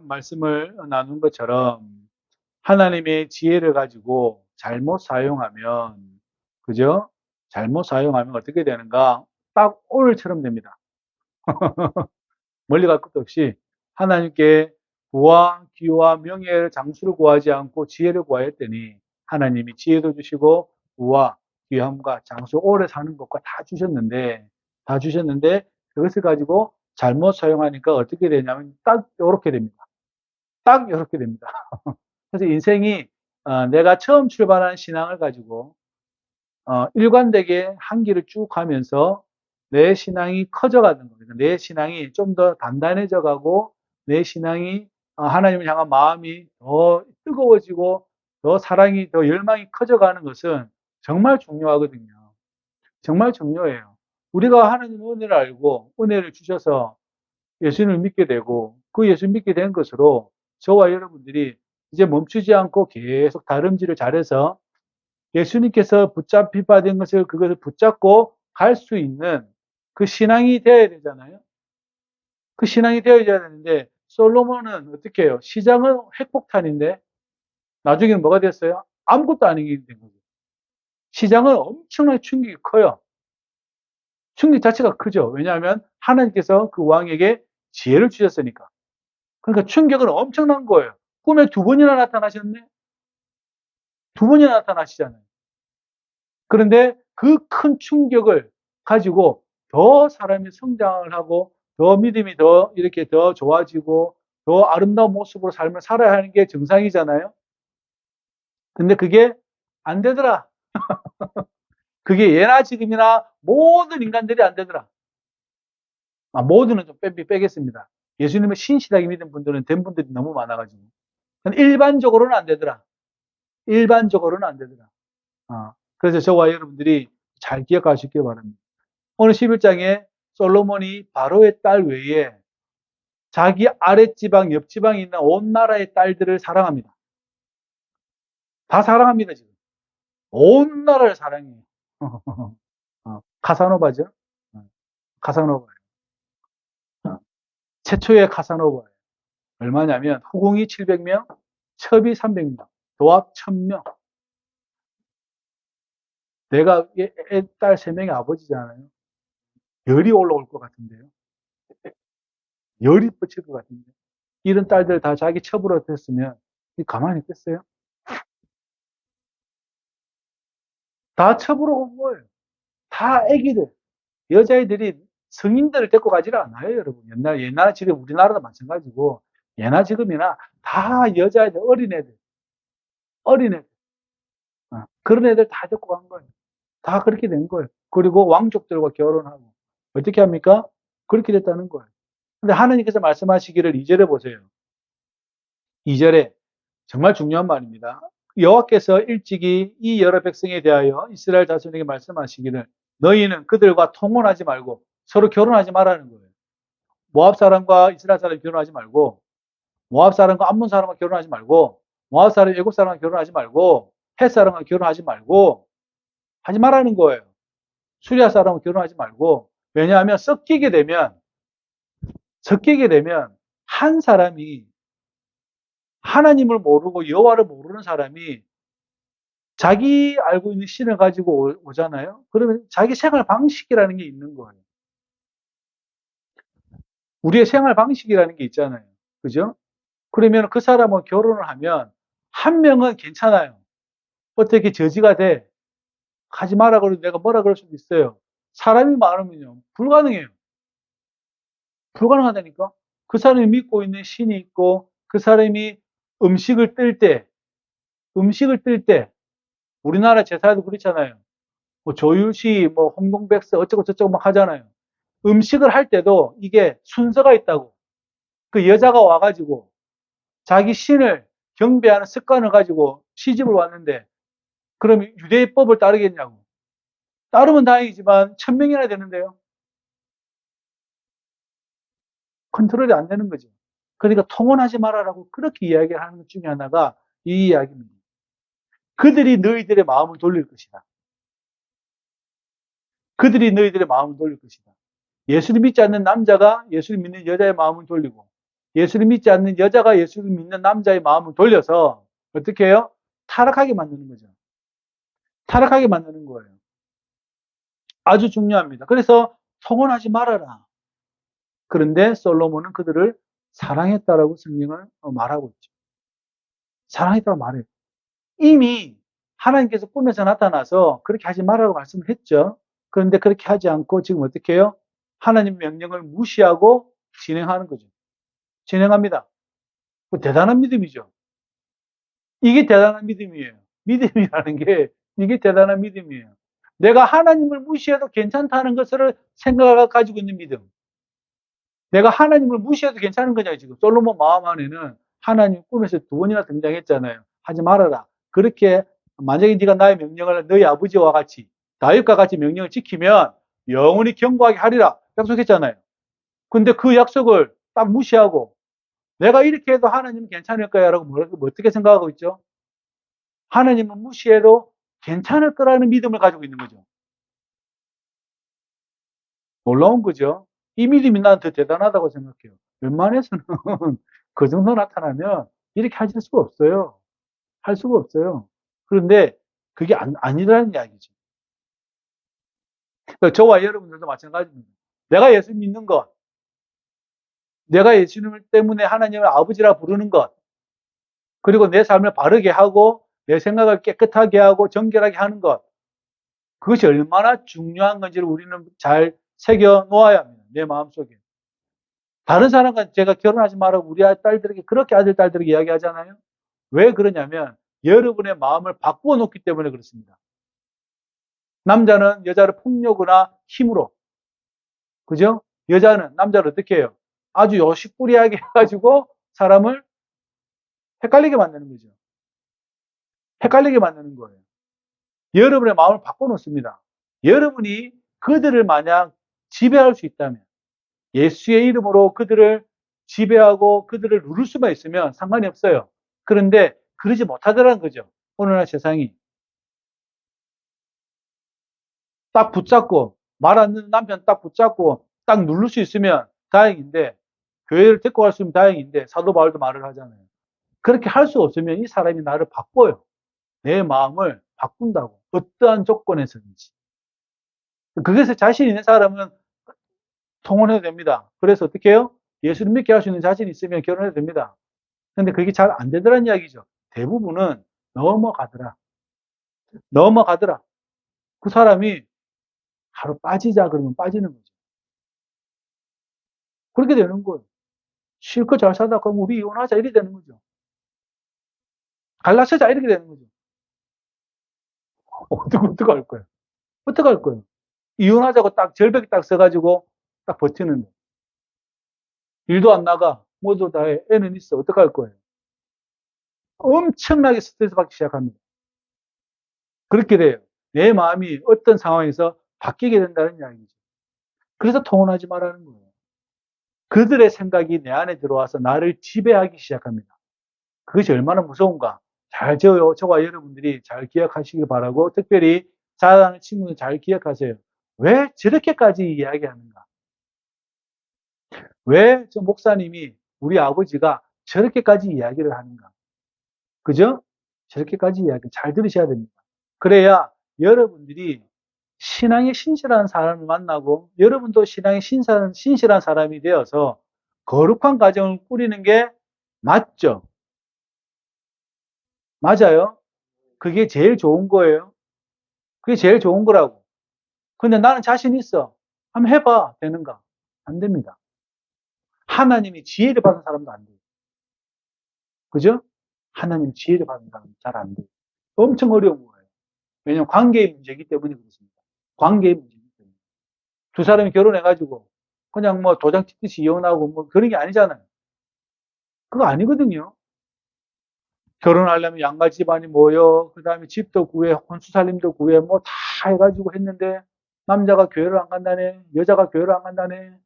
말씀을 나눈 것처럼 하나님의 지혜를 가지고 잘못 사용하면, 그죠? 잘못 사용하면 어떻게 되는가? 딱 오늘처럼 됩니다. 멀리 갈 것도 없이 하나님께 부와 귀와 명예를 장수를 구하지 않고 지혜를 구하였더니 하나님이 지혜도 주시고 부와 귀함과 장수 오래 사는 것과 다 주셨는데 그것을 가지고 잘못 사용하니까 어떻게 되냐면 딱 이렇게 됩니다. 딱 이렇게 됩니다. 그래서 인생이 내가 처음 출발한 신앙을 가지고 일관되게 한 길을 쭉 가면서 내 신앙이 커져가는 겁니다. 내 신앙이 좀 더 단단해져 가고 내 신앙이 하나님을 향한 마음이 더 뜨거워지고 더 사랑이 더 열망이 커져가는 것은 정말 중요하거든요. 정말 중요해요. 우리가 하나님의 은혜를 알고 은혜를 주셔서 예수님을 믿게 되고 그 예수 믿게 된 것으로 저와 여러분들이 이제 멈추지 않고 계속 다름질을 잘해서 예수님께서 붙잡히 받은 그것을 붙잡고 갈 수 있는 그 신앙이 되어야 되잖아요. 그 신앙이 되어야 되는데 솔로몬은 어떻게 해요? 시장은 핵폭탄인데 나중에는 뭐가 됐어요? 아무것도 아니게 된 거죠. 시장은 엄청나게 충격이 커요. 충격 자체가 크죠. 왜냐하면 하나님께서 그 왕에게 지혜를 주셨으니까. 그러니까 충격은 엄청난 거예요. 꿈에 두 번이나 나타나셨네? 두 번이나 나타나시잖아요. 그런데 그 큰 충격을 가지고 더 사람이 성장을 하고 더 믿음이 더 이렇게 더 좋아지고 더 아름다운 모습으로 삶을 살아야 하는 게 정상이잖아요. 근데 그게 안 되더라. 그게 예나 지금이나 모든 인간들이 안 되더라. 모두는 좀 빼겠습니다. 예수님을 신실하게 믿은 분들은 된 분들이 너무 많아가지고. 일반적으로는 안 되더라. 일반적으로는 안 되더라. 그래서 저와 여러분들이 잘 기억하시길 바랍니다. 오늘 11장에 솔로몬이 바로의 딸 외에 자기 아랫지방, 옆지방에 있는 온 나라의 딸들을 사랑합니다. 다 사랑합니다, 지금. 온 나라를 사랑해요. 카사노바죠? 카사노바예요. 최초의 카사노바예요. 얼마냐면 후궁이 700명, 첩이 300명, 도합 1000명. 내가 딸 3명의 아버지잖아요. 열이 올라올 것 같은데요. 열이 뻗칠 것 같은데. 이런 딸들 다 자기 첩으로 됐으면 가만히 있겠어요? 다 첩으로 온 거예요. 다 애기들. 여자애들이 성인들을 데리고 가지를 않아요, 여러분. 옛날 지금 우리나라도 마찬가지고, 예나 지금이나 다 여자애들, 어린애들. 그런 애들 다 데리고 간 거예요. 다 그렇게 된 거예요. 그리고 왕족들과 결혼하고. 어떻게 합니까? 그렇게 됐다는 거예요. 근데 하나님께서 말씀하시기를 2절에 보세요. 2절에 정말 중요한 말입니다. 여호와께서 일찍이 이 여러 백성에 대하여 이스라엘 자손에게 말씀하시기를 너희는 그들과 통혼하지 말고 서로 결혼하지 말라는 거예요. 모압 사람과 이스라엘 사람이 결혼하지 말고 모압 사람과 암몬 사람과 결혼하지 말고 모압 사람, 애굽 사람과 결혼하지 말고 헷 사람과 결혼하지 말고 하지 말라는 거예요. 수리아 사람과 결혼하지 말고 왜냐하면 섞이게 되면 한 사람이 하나님을 모르고 여호와를 모르는 사람이 자기 알고 있는 신을 가지고 오잖아요. 그러면 자기 생활 방식이라는 게 있는 거예요. 우리의 생활 방식이라는 게 있잖아요. 그죠? 그러면 그 사람과 결혼을 하면 한 명은 괜찮아요. 어떻게 저지가 돼? 하지 마라 그러면 내가 뭐라 그럴 수도 있어요. 사람이 많으면요. 불가능해요. 불가능하다니까? 그 사람이 믿고 있는 신이 있고 그 사람이 음식을 뜰 때 우리나라 제사도 그렇잖아요. 뭐 조율시, 뭐 홍동백서 어쩌고 저쩌고 막 하잖아요. 음식을 할 때도 이게 순서가 있다고. 그 여자가 와가지고 자기 신을 경배하는 습관을 가지고 시집을 왔는데 그럼 유대법을 따르겠냐고. 따르면 다행이지만 1000명이나 되는데요. 컨트롤이 안 되는 거죠. 그러니까 통혼하지 말아라고 그렇게 이야기하는 것 중에 하나가 이 이야기입니다. 그들이 너희들의 마음을 돌릴 것이다. 그들이 너희들의 마음을 돌릴 것이다. 예수를 믿지 않는 남자가 예수를 믿는 여자의 마음을 돌리고 예수를 믿지 않는 여자가 예수를 믿는 남자의 마음을 돌려서 어떻게 해요? 타락하게 만드는 거죠. 타락하게 만드는 거예요. 아주 중요합니다. 그래서 통혼하지 말아라. 그런데 솔로몬은 그들을 사랑했다라고 성경을 말하고 있죠. 사랑했다고 말해요. 이미 하나님께서 꿈에서 나타나서 그렇게 하지 말라고 말씀을 했죠. 그런데 그렇게 하지 않고 지금 어떻게 해요? 하나님 명령을 무시하고 진행하는 거죠. 진행합니다. 대단한 믿음이죠. 이게 대단한 믿음이에요. 믿음이라는 게 이게 대단한 믿음이에요. 내가 하나님을 무시해도 괜찮다는 것을 생각을 가지고 있는 믿음. 내가 하나님을 무시해도 괜찮은 거냐 지금. 솔로몬 마음 안에는 하나님 꿈에서 2번이나 등장했잖아요. 하지 말아라. 그렇게 만약에 네가 나의 명령을 너희 아버지와 같이 다윗과 같이 명령을 지키면 영원히 견고하게 하리라 약속했잖아요. 근데 그 약속을 딱 무시하고 내가 이렇게 해도 하나님은 괜찮을 거야 라고 어떻게 생각하고 있죠? 하나님은 무시해도 괜찮을 거라는 믿음을 가지고 있는 거죠. 놀라운 거죠. 이 믿음이 난 더 대단하다고 생각해요. 웬만해서는 그 정도 나타나면 이렇게 하실 수가 없어요. 할 수가 없어요. 그런데 그게 아니라는 이야기죠. 그러니까 저와 여러분들도 마찬가지입니다. 내가 예수 믿는 것, 내가 예수님 때문에 하나님을 아버지라 부르는 것, 그리고 내 삶을 바르게 하고 내 생각을 깨끗하게 하고 정결하게 하는 것, 그것이 얼마나 중요한 건지를 우리는 잘 새겨 놓아야 합니다. 내 마음속에. 다른 사람과 제가 결혼하지 말라고 우리 딸들에게 그렇게 아들, 딸들에게 이야기하잖아요. 왜 그러냐면 여러분의 마음을 바꾸어 놓기 때문에 그렇습니다. 남자는 여자를 폭력이나 힘으로, 그죠? 여자는 남자를 어떻게 해요? 아주 여시꾸리하게 해가지고 사람을 헷갈리게 만드는 거죠. 헷갈리게 만드는 거예요. 여러분의 마음을 바꿔놓습니다. 여러분이 그들을 만약 지배할 수 있다면, 예수의 이름으로 그들을 지배하고 그들을 누를 수만 있으면 상관이 없어요. 그런데 그러지 못하더라는 거죠. 오늘날 세상이. 딱 붙잡고, 말 안 듣는 남편 딱 붙잡고 딱 누를 수 있으면 다행인데, 교회를 데리고 갈 수 있으면 다행인데, 사도 바울도 말을 하잖아요. 그렇게 할 수 없으면 이 사람이 나를 바꿔요. 내 마음을 바꾼다고. 어떠한 조건에서든지. 그것에 자신 있는 사람은 통혼해도 됩니다. 그래서 어떻게 해요? 예수를 믿게 할 수 있는 자신이 있으면 결혼해도 됩니다. 근데 그게 잘 안 되더란 이야기죠. 대부분은 넘어가더라. 넘어가더라. 그 사람이 바로 빠지자 그러면 빠지는 거죠. 그렇게 되는 거예요. 실컷 잘 살다 그럼 우리 이혼하자 이렇게 되는 거죠. 갈라서자 이렇게 되는 거죠. 어떻게 할 거예요? 어떻게 할 거예요? 이혼하자고 딱 절벽에 딱 써가지고 딱 버티는데 일도 안 나가 모두 다 해. 애는 있어. 어떻게 할 거예요? 엄청나게 스트레스 받기 시작합니다. 그렇게 돼요. 내 마음이 어떤 상황에서 바뀌게 된다는 이야기죠. 그래서 통혼하지 말라는 거예요. 그들의 생각이 내 안에 들어와서 나를 지배하기 시작합니다. 그것이 얼마나 무서운가. 저와 여러분들이 잘 기억하시기 바라고, 특별히 자라나는 친구는 잘 기억하세요. 왜 저렇게까지 이야기하는가? 왜 저 목사님이, 우리 아버지가 저렇게까지 이야기를 하는가? 그죠? 저렇게까지 이야기 잘 들으셔야 됩니다. 그래야 여러분들이 신앙에 신실한 사람을 만나고 여러분도 신앙에 신실한 사람이 되어서 거룩한 가정을 꾸리는 게 맞죠? 맞아요? 그게 제일 좋은 거예요. 그게 제일 좋은 거라고. 근데 나는 자신 있어. 한번 해봐. 되는가? 안 됩니다. 하나님이 지혜를 받은 사람도 안 돼요. 그죠? 하나님 지혜를 받은 사람은 잘 안 돼요. 엄청 어려운 거예요. 왜냐면 관계의 문제이기 때문에 그렇습니다. 관계의 문제이기 때문에. 두 사람이 결혼해가지고 그냥 뭐 도장 찍듯이 이혼하고 뭐 그런 게 아니잖아요. 그거 아니거든요. 결혼하려면 양가 집안이 모여, 그 다음에 집도 구해, 혼수살림도 구해, 뭐 다 해가지고 했는데, 남자가 교회를 안 간다네, 여자가 교회를 안 간다네,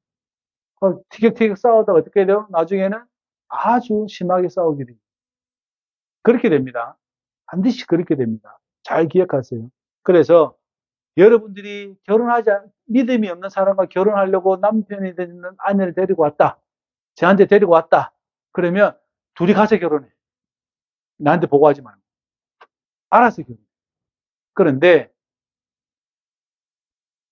티격태격 싸우다가 어떻게 돼요? 나중에는 아주 심하게 싸우게 돼요. 그렇게 됩니다. 반드시 그렇게 됩니다. 잘 기억하세요. 그래서 여러분들이 믿음이 없는 사람과 결혼하려고 남편이 되는 아내를 데리고 왔다. 저한테 데리고 왔다. 그러면 둘이 가서 결혼해. 나한테 보고하지 말고. 알아서 결혼해. 그런데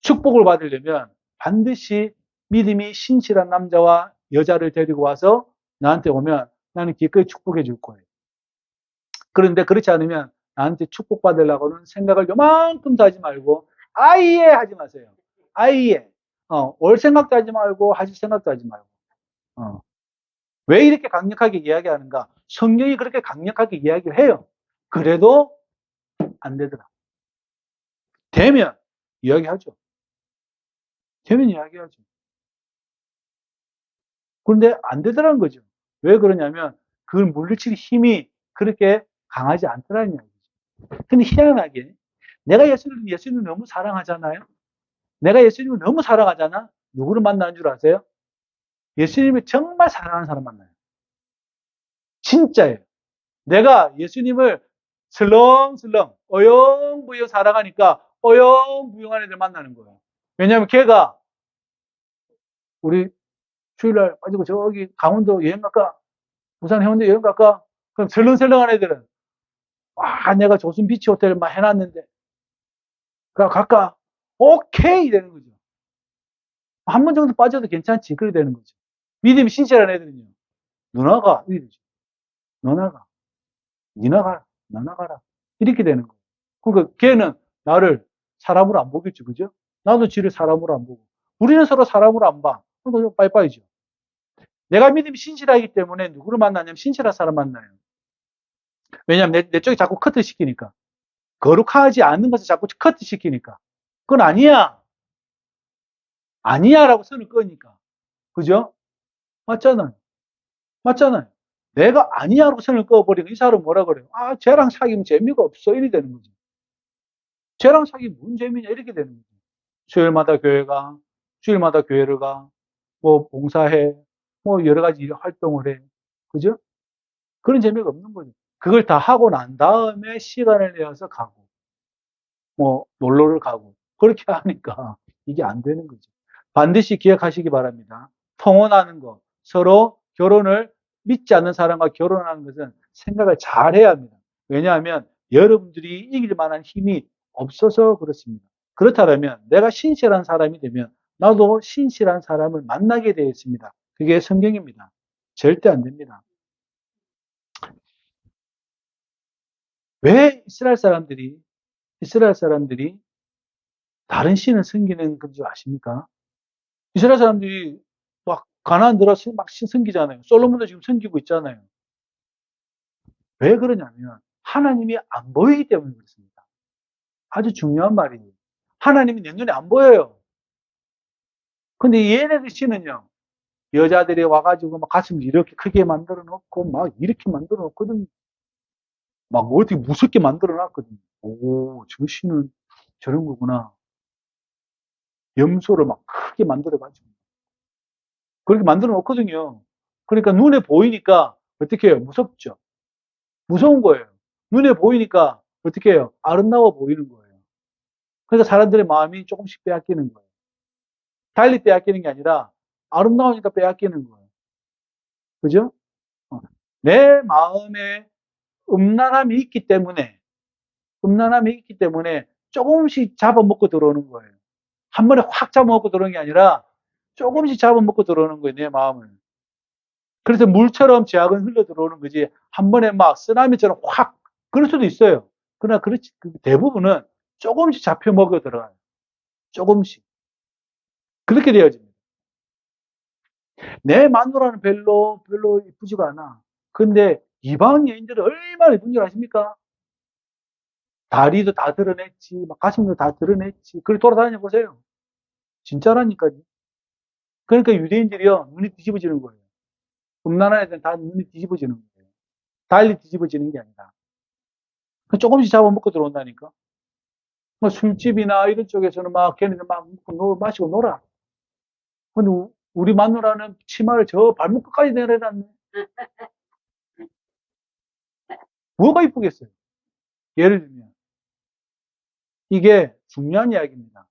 축복을 받으려면 반드시 믿음이 신실한 남자와 여자를 데리고 와서 나한테 오면 나는 기꺼이 축복해 줄 거예요. 그런데 그렇지 않으면 나한테 축복받으려고는 생각을 요만큼도 하지 말고 아예 하지 마세요. 아예. 올 생각도 하지 말고 하실 생각도 하지 말고. 왜 이렇게 강력하게 이야기하는가? 성경이 그렇게 강력하게 이야기를 해요. 그래도 안 되더라. 되면 이야기하죠. 되면 이야기하죠. 그런데 안 되더라는 거죠. 왜 그러냐면 그걸 물리칠 힘이 그렇게 강하지 않더라는 이야기죠. 근데 희한하게 내가 예수님을 너무 사랑하잖아요. 내가 예수님을 너무 사랑하잖아. 누구를 만나는 줄 아세요? 예수님을 정말 사랑하는 사람 만나요. 진짜예요. 내가 예수님을 슬렁슬렁 어영부영 사랑하니까 어영부영한 애들 만나는 거예요. 왜냐하면 걔가 우리 주일날 빠지고 저기 강원도 여행 갈까? 부산 해운대 여행 갈까? 그럼 설렁설렁한 애들은 와 내가 조순 비치 호텔 막 해놨는데 가 갈까? 오케이 되는 거죠. 한 번 정도 빠져도 괜찮지. 그래 되는 거죠. 믿음이 신실한 애들은요. 누나가 이렇게 되죠. 너나가, 니나 가라, 나나 가라 이렇게 되는 거예요. 그러니까 걔는 나를 사람으로 안 보겠죠, 그죠? 나도 지를 사람으로 안 보고 우리는 서로 사람으로 안 봐. 그러니까 빠이빠이죠. 내가 믿음이 신실하기 때문에 누구를 만나냐면 신실한 사람 만나요. 왜냐하면 내 쪽이 자꾸 커트 시키니까. 거룩하지 않는 것을 자꾸 커트 시키니까. 그건 아니야. 아니야 라고 선을 끄니까. 그죠? 맞잖아요. 맞잖아요. 내가 아니야 라고 선을 꺼버리고 이 사람은 뭐라 그래요? 아, 쟤랑 사귀면 재미가 없어. 이렇게 되는 거죠. 쟤랑 사귀면 무슨 재미냐. 이렇게 되는 거죠. 수요일마다 교회 가, 주일마다 교회를 가, 뭐 봉사해, 뭐 여러 가지 활동을 해. 그죠? 그런 재미가 없는 거죠. 그걸 다 하고 난 다음에 시간을 내어서 가고, 뭐 놀러를 가고 그렇게 하니까 이게 안 되는 거죠. 반드시 기억하시기 바랍니다. 통혼하는 거, 서로 결혼을 믿지 않는 사람과 결혼하는 것은 생각을 잘 해야 합니다. 왜냐하면 여러분들이 이길 만한 힘이 없어서 그렇습니다. 그렇다면 내가 신실한 사람이 되면 나도 신실한 사람을 만나게 되어 있습니다. 그게 성경입니다. 절대 안 됩니다. 왜 이스라엘 사람들이 다른 신을 섬기는 건 줄 아십니까? 이스라엘 사람들이 막 가나안 들어서 막 신 섬기잖아요. 솔로몬도 지금 섬기고 있잖아요. 왜 그러냐면 하나님이 안 보이기 때문에 그렇습니다. 아주 중요한 말이에요. 하나님이 내 눈에 안 보여요. 근데 얘네들 신은요. 여자들이 와가지고 막 가슴을 이렇게 크게 만들어 놓고 막 이렇게 만들어 놓거든요. 막 어떻게 무섭게 만들어 놨거든요. 오, 저 신은 저런 거구나. 염소를 막 크게 만들어 가지고 그렇게 만들어 놓거든요. 그러니까 눈에 보이니까 어떻게 해요? 무섭죠. 무서운 거예요. 눈에 보이니까 어떻게 해요? 아름다워 보이는 거예요. 그러니까 사람들의 마음이 조금씩 빼앗기는 거예요. 달리 빼앗기는 게 아니라 아름다우니까 빼앗기는 거예요. 그죠? 어. 내 마음에 음란함이 있기 때문에 조금씩 잡아먹고 들어오는 거예요. 한 번에 확 잡아먹고 들어오는 게 아니라 조금씩 잡아먹고 들어오는 거예요, 내 마음을. 그래서 물처럼 죄악은 흘러 들어오는 거지, 한 번에 막 쓰나미처럼 확, 그럴 수도 있어요. 그러나 그렇지, 대부분은 조금씩 잡혀 먹어 들어가요. 조금씩. 그렇게 되어집니다. 내 마누라는 별로 이쁘지가 않아. 근데 이방 여인들은 얼마나 이쁜 줄 아십니까? 다리도 다 드러냈지, 막 가슴도 다 드러냈지. 그렇게 돌아다녀 보세요. 진짜라니까요. 그러니까 유대인들이요, 눈이 뒤집어지는 거예요. 음란한 애들은 다 눈이 뒤집어지는 거예요. 달리 뒤집어지는 게 아니라. 조금씩 잡아먹고 들어온다니까. 뭐 술집이나 이런 쪽에서는 막 걔네들 막 마시고 놀아. 근데 우리 마누라는 치마를 저 발목 끝까지 내려놨네. 뭐가 이쁘겠어요? 예를 들면 이게 중요한 이야기입니다.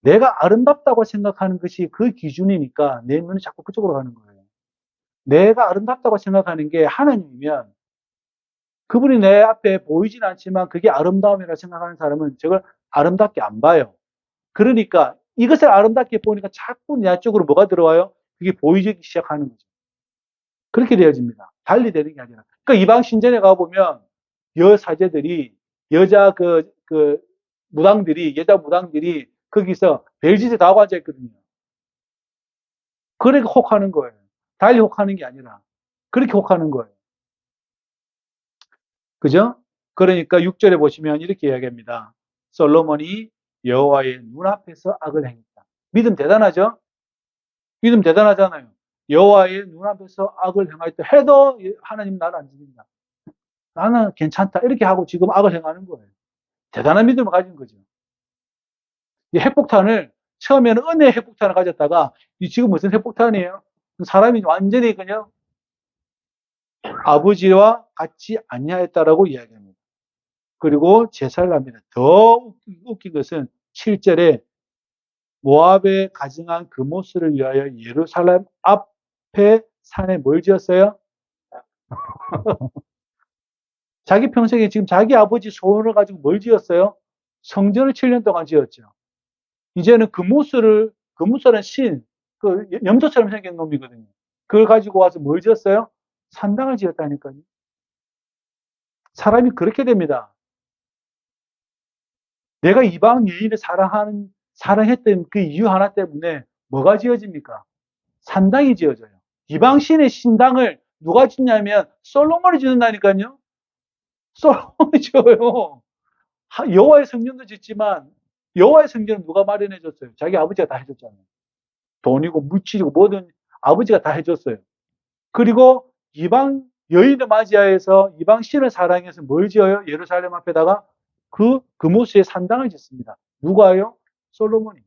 내가 아름답다고 생각하는 것이 그 기준이니까 내 눈이 자꾸 그쪽으로 가는 거예요. 내가 아름답다고 생각하는 게 하나님이면 그분이 내 앞에 보이진 않지만 그게 아름다움이라고 생각하는 사람은 저걸 아름답게 안 봐요. 그러니까 이것을 아름답게 보니까 자꾸 내 쪽으로 뭐가 들어와요? 그게 보이기 시작하는 거죠. 그렇게 되어집니다. 달리 되는 게 아니라. 그러니까 이방 신전에 가보면 여사제들이 여자 여자 무당들이 거기서 벨짓에 다 하고 앉아있거든요. 그러니까 혹하는 거예요. 달리 혹하는 게 아니라 그렇게 혹하는 거예요. 그죠? 그러니까 6절에 보시면 이렇게 이야기합니다. 솔로몬이 여호와의 눈앞에서 악을 행했다. 믿음 대단하죠? 믿음 대단하잖아요. 여호와의 눈앞에서 악을 행하였다 해도 하나님 나를 안 죽인다. 나는 괜찮다. 이렇게 하고 지금 악을 행하는 거예요. 대단한 믿음을 가진 거죠. 이 핵폭탄을 처음에는 은혜의 핵폭탄을 가졌다가 지금 무슨 핵폭탄이에요? 사람이 완전히 그냥 아버지와 같이 아니하였다라고 이야기합니다. 그리고 제사를 합니다. 더 웃긴 것은 7절에 모압에 가증한 금오스를 위하여 예루살렘 앞에 산에 뭘 지었어요? 자기 평생에 지금 자기 아버지 소원을 가지고 뭘 지었어요? 성전을 7년 동안 지었죠. 이제는 금오스라는 신, 그 염소처럼 생긴 놈이거든요. 그걸 가지고 와서 뭘 지었어요? 산당을 지었다니까요. 사람이 그렇게 됩니다. 내가 이방 여인을 사랑했던 그 이유 하나 때문에 뭐가 지어집니까? 산당이 지어져요. 이방 신의 신당을 누가 짓냐면 솔로몬이 짓는다니까요. 솔로몬이 지어요. 여호와의 성전도 짓지만 여호와의 성전은 누가 마련해 줬어요? 자기 아버지가 다 해줬잖아요. 돈이고 물질이고 뭐든 아버지가 다 해줬어요. 그리고 이방 여인을 맞이하여서 이방 신을 사랑해서 뭘 지어요? 예루살렘 앞에다가 그 금오스의 산당을 짓습니다. 누가요? 솔로몬이.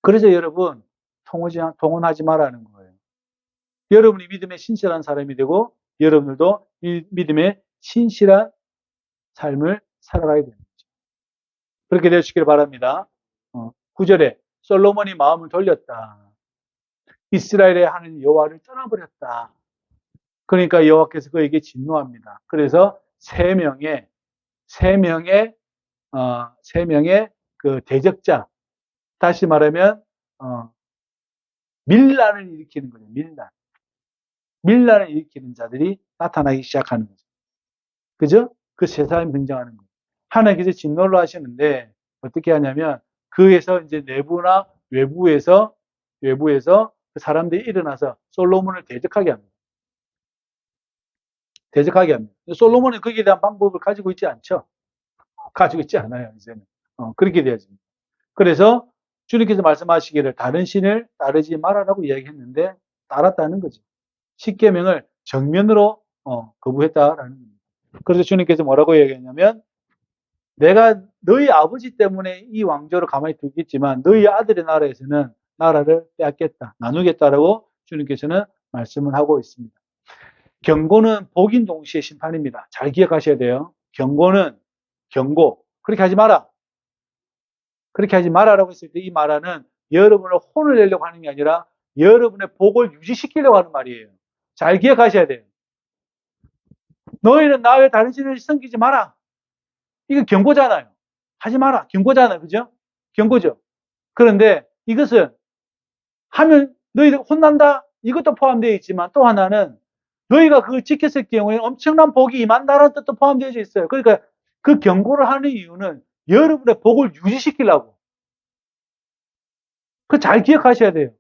그래서 여러분 통혼하지 말라는 거예요. 여러분이 믿음의 신실한 사람이 되고 여러분들도 이 믿음의 신실한 삶을 살아가야 됩니다. 그렇게 되시길 바랍니다. 9절에 솔로몬이 마음을 돌렸다. 이스라엘의 하나님 여호와를 떠나버렸다. 그러니까 여호와께서 그에게 진노합니다. 그래서 세 명의 그 대적자, 다시 말하면 밀란을 일으키는 거죠. 밀란을 일으키는 자들이 나타나기 시작하는 거죠. 그죠? 그 세 사람이 등장하는 거예요. 하나님께서 진노를 하시는데 어떻게 하냐면 그에서 이제 내부나 외부에서 그 사람들이 일어나서 솔로몬을 대적하게 합니다. 솔로몬은 거기에 대한 방법을 가지고 있지 않죠. 가지고 있지 않아요, 이제는. 그렇게 되어집니다. 그래서 주님께서 말씀하시기를 다른 신을 따르지 말아라고 이야기했는데 따랐다는 거죠. 십계명을 정면으로 거부했다라는 겁니다. 그래서 주님께서 뭐라고 얘기했냐면 내가 너희 아버지 때문에 이 왕조를 가만히 두겠지만 너희 아들의 나라에서는 나라를 빼앗겠다, 나누겠다라고 주님께서는 말씀을 하고 있습니다. 경고는 복인 동시에 심판입니다. 잘 기억하셔야 돼요. 경고는 경고. 그렇게 하지 마라. 그렇게 하지 마라라고 했을 때 이 말하는 여러분을 혼을 내려고 하는 게 아니라 여러분의 복을 유지시키려고 하는 말이에요. 잘 기억하셔야 돼요. 너희는 나 외 다른 신을 섬기지 마라. 이거 경고잖아요. 하지 마라. 경고잖아요. 그죠? 경고죠. 그런데 이것은 하면 너희들 혼난다. 이것도 포함되어 있지만 또 하나는 너희가 그걸 지켰을 경우에 엄청난 복이 임한다는 뜻도 포함되어 있어요. 그러니까 그 경고를 하는 이유는 여러분의 복을 유지시키려고. 그 잘 기억하셔야 돼요.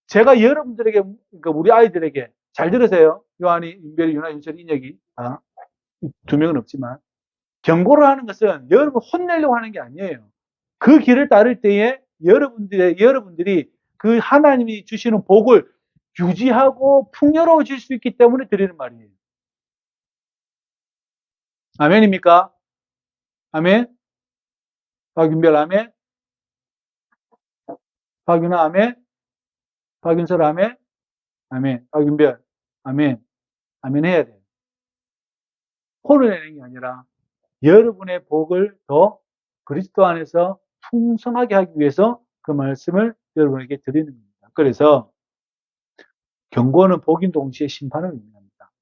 제가 여러분들에게, 그러니까 우리 아이들에게 잘 들으세요. 요한이, 인별이, 유나, 윤철이, 인혁이. 두 명은 없지만. 경고를 하는 것은 여러분 혼내려고 하는 게 아니에요. 그 길을 따를 때에 여러분들이 그 하나님이 주시는 복을 유지하고 풍요로워질 수 있기 때문에 드리는 말이에요. 아멘입니까? 아멘? 박윤별 아멘? 박윤아 아멘? 박윤설 아멘? 아멘. 박윤별 아멘. 아멘 해야 돼요. 혼을 내는 게 아니라 여러분의 복을 더 그리스도 안에서 풍성하게 하기 위해서 그 말씀을 여러분에게 드리는 겁니다. 그래서 경고는 복인 동시에 심판을 의미합니다.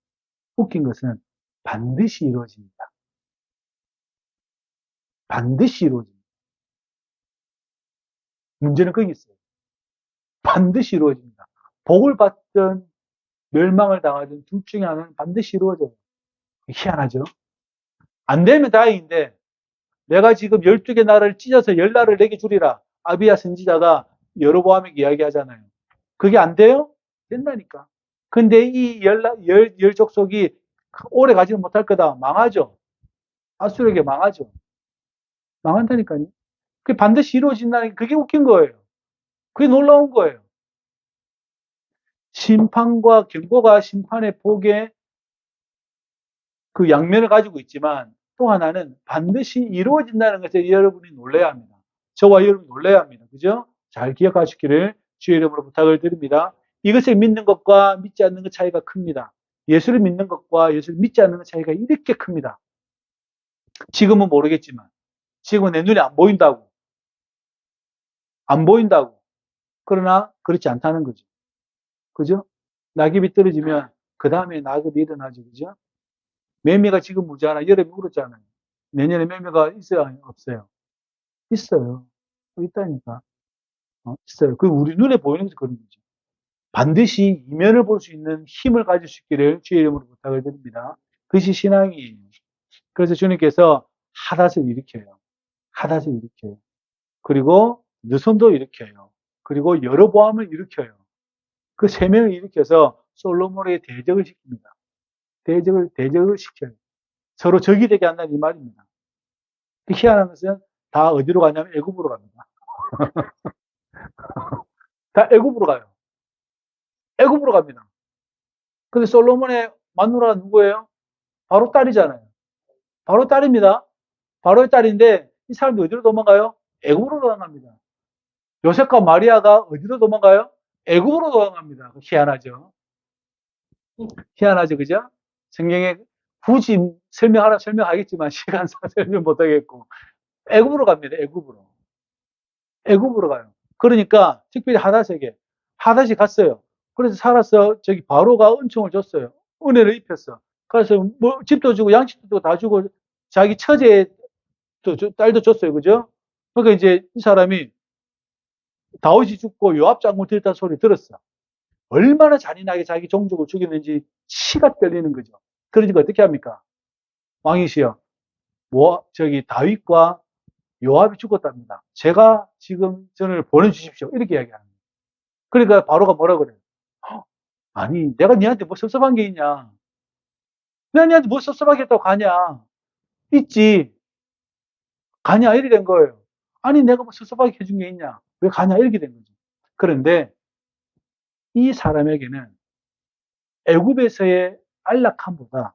웃긴 것은 반드시 이루어집니다. 반드시 이루어집니다. 문제는 거기 있어요. 반드시 이루어집니다. 복을 받든 멸망을 당하든 둘 중에 하나는 반드시 이루어져요. 희한하죠? 안 되면 다행인데 내가 지금 12개 나라를 찢어서 10나라를 내게 주리라. 아비야 선지자가 여로보암에게 이야기하잖아요. 그게 안 돼요? 된다니까. 근데 이 열 족속이 오래 가지는 못할 거다. 망하죠. 아수르에게 망하죠. 망한다니까요. 그게 반드시 이루어진다는 게 그게 웃긴 거예요. 그게 놀라운 거예요. 심판과 경고가 심판의 복의 그 양면을 가지고 있지만 또 하나는 반드시 이루어진다는 것에 여러분이 놀라야 합니다. 저와 여러분이 놀라야 합니다. 그죠? 잘 기억하시기를 주의 이름으로 부탁을 드립니다. 이것을 믿는 것과 믿지 않는 것 차이가 큽니다. 예수를 믿는 것과 예수를 믿지 않는 것 차이가 이렇게 큽니다. 지금은 모르겠지만 지금은 내 눈에 안 보인다고 안 보인다고 그러나 그렇지 않다는 거죠. 그죠? 낙엽이 떨어지면 그 다음에 낙엽이 일어나죠. 그죠? 매미가 지금 무지하나 여름에 울었잖아요. 내년에 매미가 있어요? 없어요? 있어요. 있다니까. 있어요. 그 우리 눈에 보이는 게 그런 거죠. 반드시 이면을 볼 수 있는 힘을 가질 수 있기를 주의 이름으로 부탁을 드립니다. 그것이 신앙이에요. 그래서 주님께서 하닷을 일으켜요. 하닷을 일으켜요. 그리고 느손도 일으켜요. 그리고 여로보암을 일으켜요. 그 세 명을 일으켜서 솔로몬에게 대적을 시킵니다. 대적을 시켜요. 서로 적이 되게 한다는 이 말입니다. 희한한 것은 다 어디로 가냐면 애굽으로 갑니다. 다 애굽으로 가요. 애굽으로 갑니다. 근데 솔로몬의 마누라가 누구예요? 바로 딸이잖아요. 바로 딸입니다. 바로의 딸인데 이 사람이 어디로 도망가요? 애굽으로 도망갑니다. 요셉과 마리아가 어디로 도망가요? 애굽으로 도망갑니다. 희한하죠. 희한하죠, 그죠? 성경에 굳이 설명하라 설명하겠지만 시간상 설명 못하겠고 애굽으로 갑니다. 애굽으로. 애굽으로 가요. 그러니까 특별히 하닷이 갔어요. 그래서 살아서 저기 바로가 은총을 줬어요. 은혜를 입혔어. 그래서 뭐 집도 주고 양식도 주고 다 주고 자기 처제 딸도 줬어요. 그죠? 그러니까 이제 이 사람이 다윗이 죽고 요압 장군 들었다는 소리 들었어. 얼마나 잔인하게 자기 종족을 죽였는지 치가 떨리는 거죠. 그러니까 어떻게 합니까? 왕이시여, 저기 다윗과 요압이 죽었답니다. 제가 지금 저를 보내주십시오. 이렇게 이야기합니다. 그러니까 바로가 뭐라 그래요? 아니, 내가 니한테 뭐 섭섭한 게 있냐? 내가 니한테 뭐 섭섭하게 했다고 가냐? 있지. 가냐? 이렇게 된 거예요. 아니, 내가 뭐 섭섭하게 해준 게 있냐? 왜 가냐? 이렇게 된 거죠. 그런데 이 사람에게는 애굽에서의 안락함보다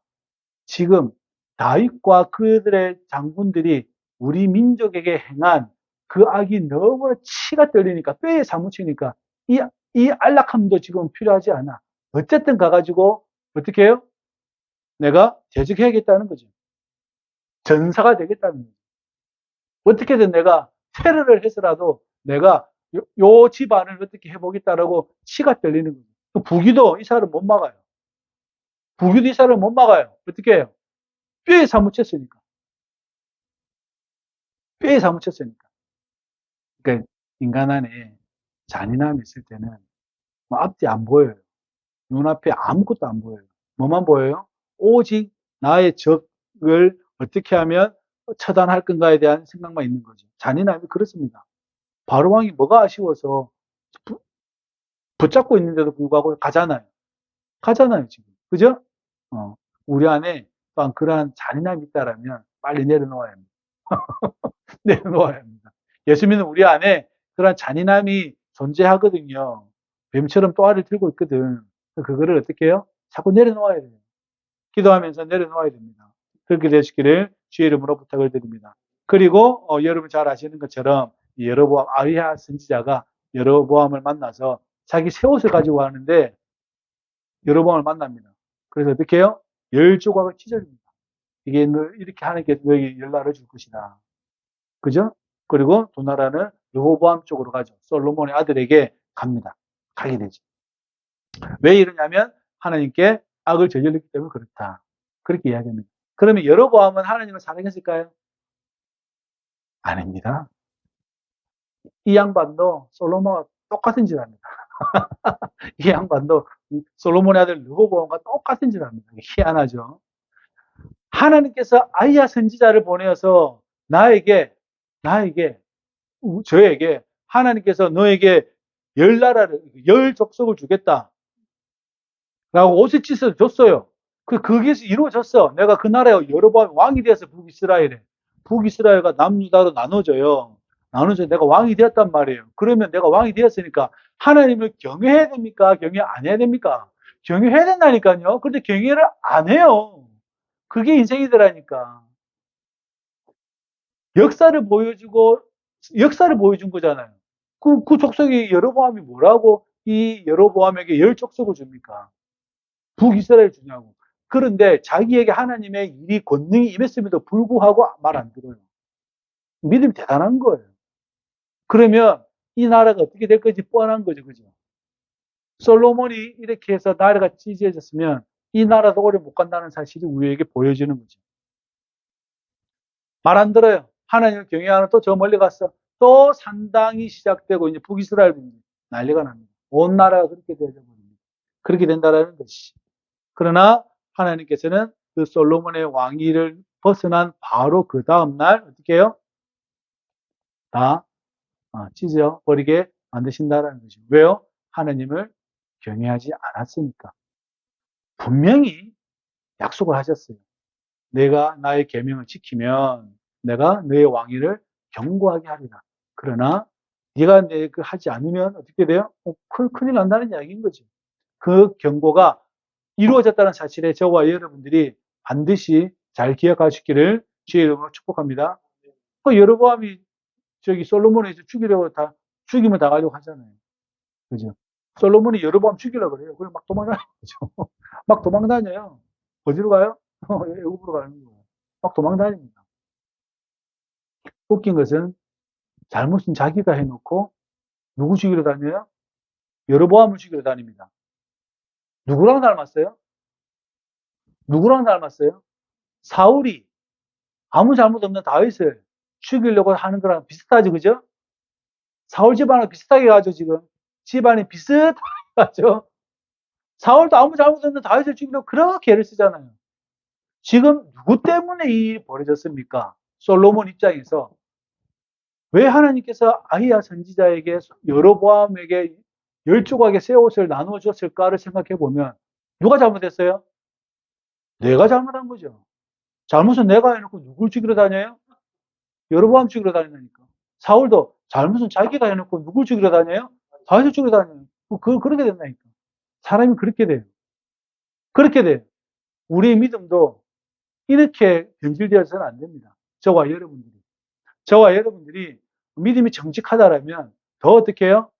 지금 다윗과 그들의 장군들이 우리 민족에게 행한 그 악이 너무나 치가 떨리니까 뼈에 사무치니까 이 안락함도 지금 필요하지 않아. 어쨌든 가가지고 어떻게 해요? 내가 대적해야겠다는 거죠. 전사가 되겠다는 거죠. 어떻게든 내가 테러를 해서라도 내가 요 집안을 어떻게 해보겠다라고 치가 떨리는 거죠. 부기도 이 사람을 못 막아요. 부기도 이 사람을 못 막아요. 어떻게 해요? 뼈에 사무쳤으니까. 뼈에 사무쳤으니까. 그러니까 인간 안에 잔인함이 있을 때는 뭐 앞뒤 안 보여요. 눈앞에 아무것도 안 보여요. 뭐만 보여요? 오직 나의 적을 어떻게 하면 처단할 건가에 대한 생각만 있는 거죠. 잔인함이 그렇습니다. 바로왕이 뭐가 아쉬워서 붙잡고 있는데도 불구하고 가잖아요. 가잖아요, 지금. 그죠? 어, 우리 안에 또한 그러한 잔인함이 있다라면 빨리 내려놓아야 합니다. 내려놓아야 합니다. 예수 믿는 우리 안에 그러한 잔인함이 존재하거든요. 뱀처럼 또아를 들고 있거든. 그거를 어떻게 해요? 자꾸 내려놓아야 돼요. 기도하면서 내려놓아야 됩니다. 그렇게 되시기를 주의 이름으로 부탁을 드립니다. 그리고 여러분 잘 아시는 것처럼 여로보암 아비야 선지자가 여로보암을 만나서 자기 새 옷을 가지고 가는데 여로보암을 만납니다. 그래서 어떻게 해요? 열 조각을 찢어줍니다. 이게 너 이렇게 하나님께서 너에게 열날을 줄 것이다. 그죠? 그리고 두 나라는 르호보암 쪽으로 가죠. 솔로몬의 아들에게 갑니다. 가게 되죠. 왜 이러냐면 하나님께 악을 저질렀기 때문에 그렇다. 그렇게 이야기합니다. 그러면 여로보암은 하나님을 사랑했을까요? 아닙니다. 이 양반도 솔로몬과 똑같은 짓을 합니다. 이 양반도 솔로몬의 아들 르호보암과 똑같은 짓을 합니다. 희한하죠. 하나님께서 아이야 선지자를 보내어서 나에게 저에게 하나님께서 너에게 열 나라를 열 족속을 주겠다 라고 오세치서 줬어요. 그게 이루어졌어. 내가 그 나라에 여로보암 왕이 되어서 북이스라엘과 남유다로 나눠져요. 나눠져 내가 왕이 되었단 말이에요. 그러면 내가 왕이 되었으니까 하나님을 경외해야 됩니까? 경외 안 해야 됩니까? 경외해야 된다니까요. 근데 경외를 안 해요. 그게 인생이더라니까. 역사를 보여준 거잖아요. 그 족속이 여로보암이 뭐라고 이 여로보암에게 열 족속을 줍니까? 북이스라엘 주냐고. 그런데 자기에게 하나님의 일이 권능이 임했음에도 불구하고 말 안 들어요. 믿음이 대단한 거예요. 그러면 이 나라가 어떻게 될 건지 뻔한 거죠. 그죠? 솔로몬이 이렇게 해서 나라가 찌지해졌으면 이 나라도 오래 못 간다는 사실이 우리에게 보여지는 거죠. 말 안 들어요. 하나님을 경외하는 또 저 멀리 갔어. 또 산당이 시작되고 이제 북이스라엘 난리가 납니다. 온 나라가 그렇게 되어버립니다. 그렇게 된다라는 것이. 그러나 하나님께서는 그 솔로몬의 왕위를 벗어난 바로 그 다음날 어떻게 해요? 다 찢어 버리게 만드신다라는 것이죠. 왜요? 하나님을 경외하지 않았으니까. 분명히 약속을 하셨어요. 내가 나의 계명을 지키면 내가 너의 왕위를 견고하게 하리라. 그러나 네가 그 하지 않으면 어떻게 돼요? 큰일 난다는 이야기인 거죠. 그 경고가 이루어졌다는 사실에 저와 여러분들이 반드시 잘 기억하시기를 주의 이름으로 축복합니다. 여로보암이 저기 솔로몬을 죽이려고 죽임을 당하려고 하잖아요. 그죠? 솔로몬이 여로보암 죽이려고 그래요. 그래 막 도망다니죠. 막 도망다녀요. 어디로 가요? 애굽으로 가는 거예요. 막 도망다닙니다. 웃긴 것은 잘못은 자기가 해놓고 누구 죽이러 다녀요? 여로보암을 죽이러 다닙니다. 누구랑 닮았어요? 누구랑 닮았어요? 사울이 아무 잘못 없는 다윗을 죽이려고 하는 거랑 비슷하죠, 그죠? 사울 집안하고 비슷하게 가죠, 지금. 집안이 비슷하죠? 사울도 아무 잘못 없는 다윗을 죽이려고 그렇게 애를 쓰잖아요. 지금 누구 때문에 이 일이 벌어졌습니까? 솔로몬 입장에서. 왜 하나님께서 아히야 선지자에게 여로보암에게 10조각의 새 옷을 나누어 줬을까를 생각해 보면 누가 잘못했어요? 내가 잘못한 거죠. 잘못은 내가 해놓고 누굴 죽이러 다녀요? 여로보암 죽이러 다닌다니까. 사울도 잘못은 자기가 해놓고 누굴 죽이러 다녀요? 다윗을 죽이러 다녀요. 그렇게 된다니까. 사람이 그렇게 돼요. 그렇게 돼요. 우리의 믿음도 이렇게 변질되어서는 안 됩니다. 저와 여러분들이 믿음이 정직하다라면 더 어떻게 해요?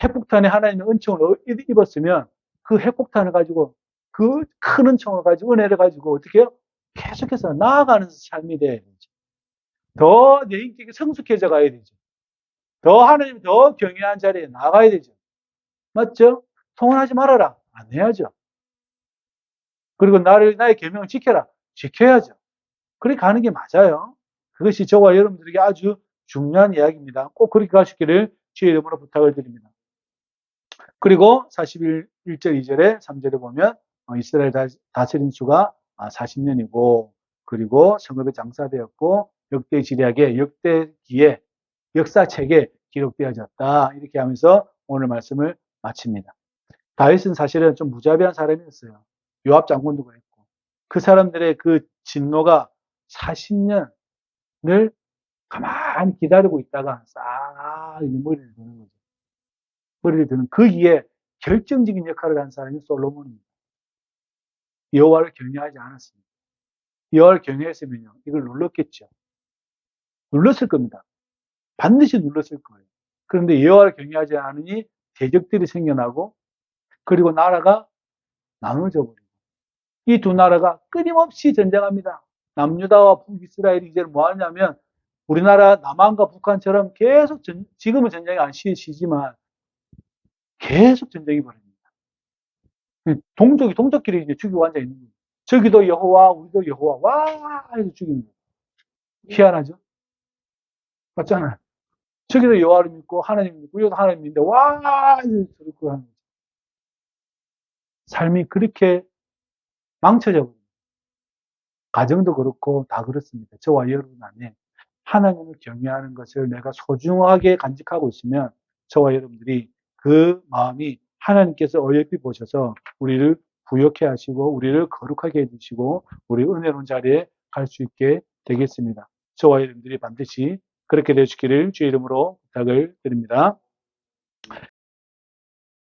핵폭탄에 하나님의 은총을 입었으면 그 핵폭탄을 가지고 그 큰 은총을 가지고 은혜를 가지고 어떻게 해요? 계속해서 나아가는 삶이 돼야 되죠. 더 내 인격이 성숙해져 가야 되죠. 더 하나님 더 경외한 자리에 나가야 되죠. 맞죠? 통혼하지 말아라. 안 해야죠. 그리고 나의 계명을 지켜라. 지켜야죠. 그렇게 가는 게 맞아요. 그것이 저와 여러분들에게 아주 중요한 이야기입니다. 꼭 그렇게 가시기를 주의 이름으로 부탁을 드립니다. 그리고 41절 2절에 3절에 보면 이스라엘 다스린 수가 40년이고 그리고 성읍에 장사되었고 역대 지략의 역대기에 역사책에 기록되어졌다. 이렇게 하면서 오늘 말씀을 마칩니다. 다윗은 사실은 좀 무자비한 사람이었어요. 요압 장군도 그랬고 그 사람들의 그 진노가 40년을 가만히 기다리고 있다가 싹 머리를 드는 거죠. 머리를 드는 그 이에 결정적인 역할을 한 사람이 솔로몬입니다. 여호와를 경외하지 않았습니다. 여호와를 경외했으면요 이걸 눌렀겠죠. 눌렀을 겁니다. 반드시 눌렀을 거예요. 그런데 여호와를 경외하지 않으니 대적들이 생겨나고 그리고 나라가 나눠져 버리고 이 두 나라가 끊임없이 전쟁합니다. 남유다와 북이스라엘이 이제 뭐 하냐면 우리나라 남한과 북한처럼 계속 지금은 전쟁이 안 쉬지만 계속 전쟁이 벌어집니다. 동족끼리 이제 죽이고 앉아 있는 거예요. 저기도 여호와, 우리도 여호와, 와! 해서 죽이는 거예요. 희한하죠? 맞잖아요. 저기도 여호와를 믿고, 하나님 믿고, 여기도 하나님 믿는데, 와! 해서 그렇게 하는 거죠. 삶이 그렇게 망쳐져 버려요. 가정도 그렇고, 다 그렇습니다. 저와 여러분 안에 하나님을 경외하는 것을 내가 소중하게 간직하고 있으면, 저와 여러분들이 그 마음이 하나님께서 어여삐 보셔서 우리를 부욕해 하시고, 우리를 거룩하게 해주시고, 우리 은혜로운 자리에 갈 수 있게 되겠습니다. 저와 여러분들이 반드시 그렇게 되시기를 주의 이름으로 부탁을 드립니다.